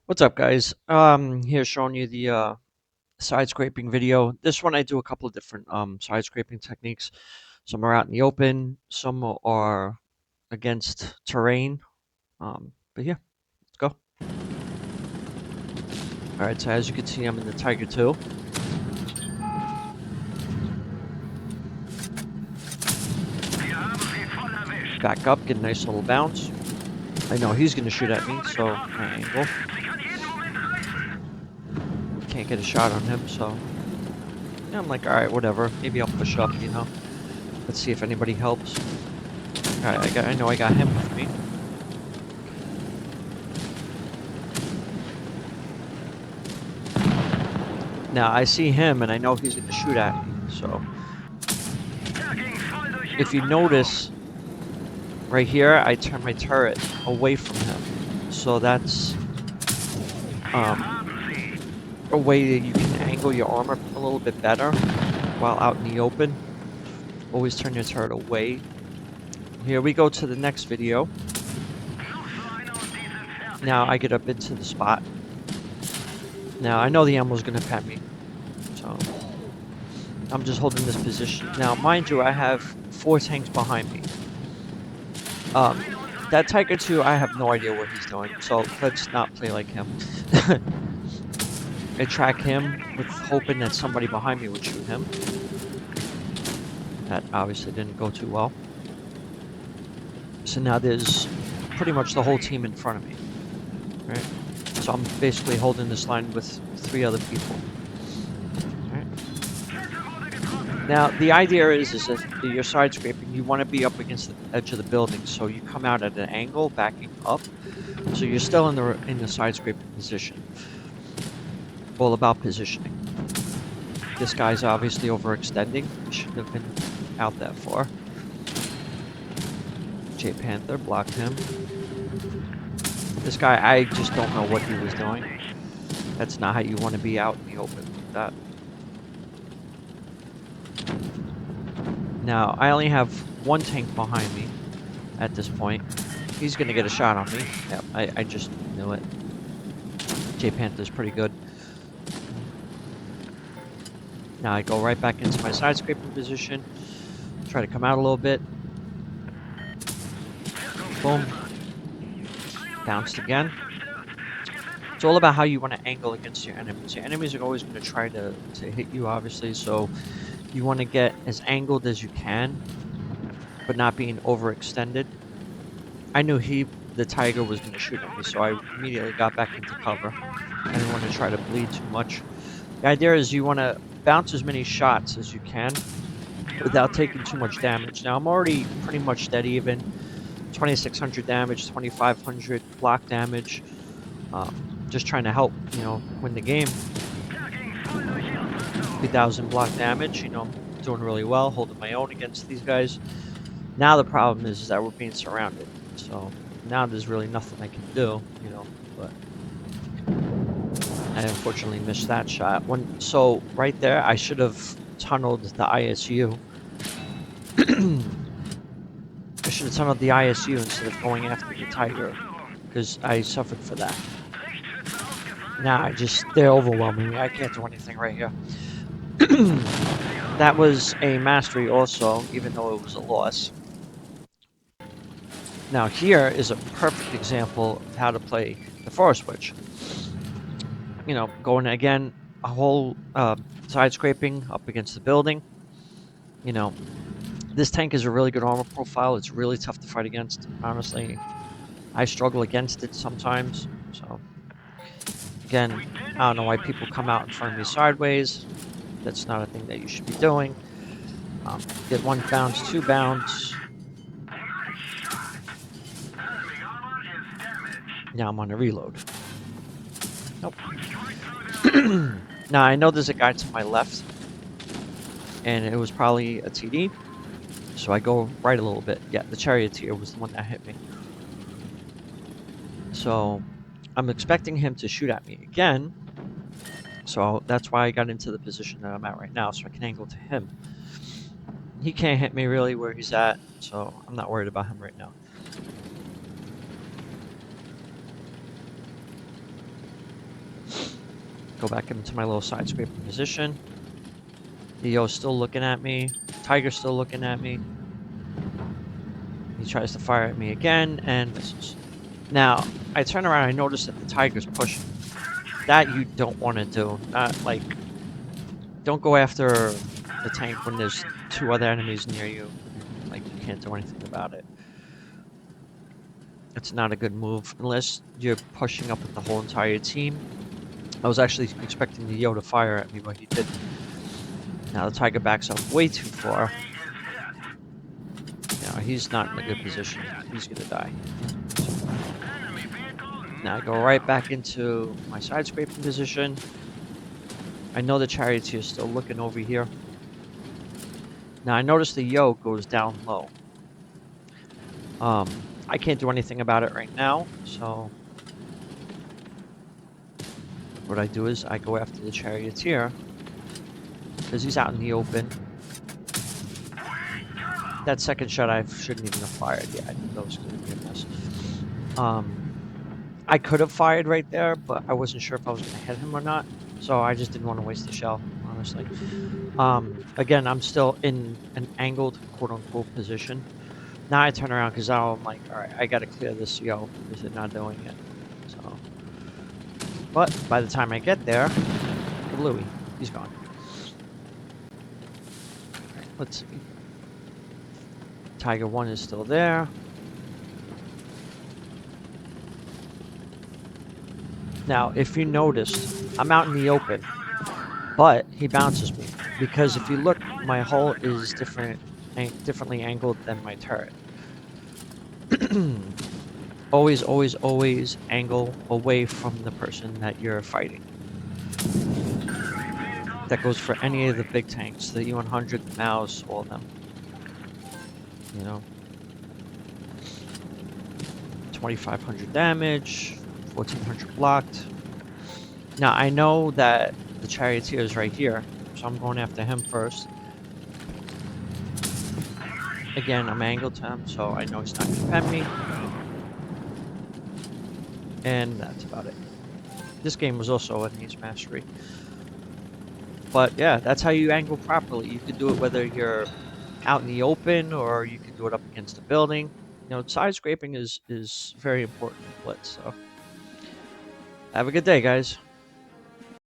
What's up, guys? Here showing you the side scraping video. This one I do a couple of different side scraping techniques. Some are out in the open, some are against terrain. But yeah, let's go. All right, so as you can see, I'm in the Tiger 2. Back up, get a nice little bounce. I know he's gonna shoot at me, so my angle. Can't get a shot on him, so yeah, I'm like, all right, whatever. Maybe I'll push up, you know. Let's see if anybody helps. All right, I know I got him with me. Now I see him and I know he's gonna shoot at me, so if you notice right here, I turn my turret away from him. So that's a way that you can angle your armor a little bit better while out in the open. Always turn your turret away. Here we go to the next video. Now I get up into the spot. Now I know the ammo's gonna pet me, so I'm just holding this position. Now, mind you, I have 4 tanks behind me. That Tiger 2, I have no idea what he's doing, so let's not play like him. I track him with hoping that somebody behind me would shoot him. That obviously didn't go too well. So now there's pretty much the whole team in front of me, right? So I'm basically holding this line with 3 other people. Now, the idea is that you're side scraping, you want to be up against the edge of the building, so you come out at an angle, backing up, so you're still in the side scraping position. All about positioning. This guy's obviously overextending. He shouldn't have been out that far. J Panther blocked him. This guy, I just don't know what he was doing. That's not how you want to be out in the open like that. Now, I only have 1 tank behind me at this point. He's going to get a shot on me. Yep, I just knew it. J Panther's pretty good. Now I go right back into my side scraping position. Try to come out a little bit. Boom. Bounced again. It's all about how you want to angle against your enemies. Your enemies are always going to try to hit you, obviously, so you want to get as angled as you can, but not being overextended. I knew the Tiger was going to shoot at me, so I immediately got back into cover. I didn't want to try to bleed too much. The idea is you want to bounce as many shots as you can without taking too much damage. Now I'm already pretty much dead even. 2,600 damage, 2,500 block damage. Just trying to help, you know, win the game. 3,000 block damage, you know, I'm doing really well, holding my own against these guys. Now the problem is that we're being surrounded. So now there's really nothing I can do, you know, but I unfortunately missed that shot. So right there, I should have tunneled the ISU. I should have tunneled the ISU instead of going after the Tiger, because I suffered for that. Now they're overwhelming me. I can't do anything right here. That was a mastery also, even though it was a loss. Now here is a perfect example of how to play the forest switch. You know, going again, a whole side scraping up against the building. You know, this tank is a really good armor profile. It's really tough to fight against, honestly. I struggle against it sometimes, so again, I don't know why people come out in front of me sideways. That's not a thing that you should be doing. Get 1 bounce, 2 bounce. Now I'm on a reload. Nope. Now I know there's a guy to my left, and it was probably a TD. So I go right a little bit. Yeah, the charioteer was the one that hit me. So I'm expecting him to shoot at me again. So that's why I got into the position that I'm at right now, so I can angle to him. He can't hit me really where he's at, so I'm not worried about him right now. Go back into my little side scraping position. The Yo's still looking at me. Tiger's still looking at me. He tries to fire at me again and misses. Now, I turn around, I notice that the Tiger's pushing. That you don't want to do. Not like, don't go after the tank when there's 2 other enemies near you. Like, you can't do anything about it. It's not a good move unless you're pushing up with the whole entire team. I was actually expecting the Yo to fire at me, but he didn't. Now the Tiger backs up way too far. Now he's not in a good position. He's gonna die. Now I go right back into my side scraping position. I know the Charioteer is still looking over here. Now I notice the Yo goes down low. I can't do anything about it right now, so what I do is I go after the Charioteer because he's out in the open. That second shot I shouldn't even have fired. Yeah, I knew that was going to be a mess. I could have fired right there, but I wasn't sure if I was going to hit him or not, so I just didn't want to waste the shell, honestly. Again, I'm still in an angled, quote-unquote, position. Now I turn around because now I'm like, all right, I got to clear this Yo because they're not doing it. So, but by the time I get there, Louie, he's gone. All right, let's see. Tiger 1 is still there. Now, if you noticed, I'm out in the open, but he bounces me because if you look, my hull is differently angled than my turret. Always, always, always angle away from the person that you're fighting. That goes for any of the big tanks, the E100, the Maus, all of them. You know, 2,500 damage, 1,400 blocked. Now I know that the Charioteer is right here, so I'm going after him first. Again, I'm angled to him, so I know he's not going to pen me. And that's about it. This game was also an Ace Mastery. But yeah, that's how you angle properly. You can do it whether you're out in the open or you can do it up against a building. You know, side scraping is very important in Blitz. So have a good day, guys.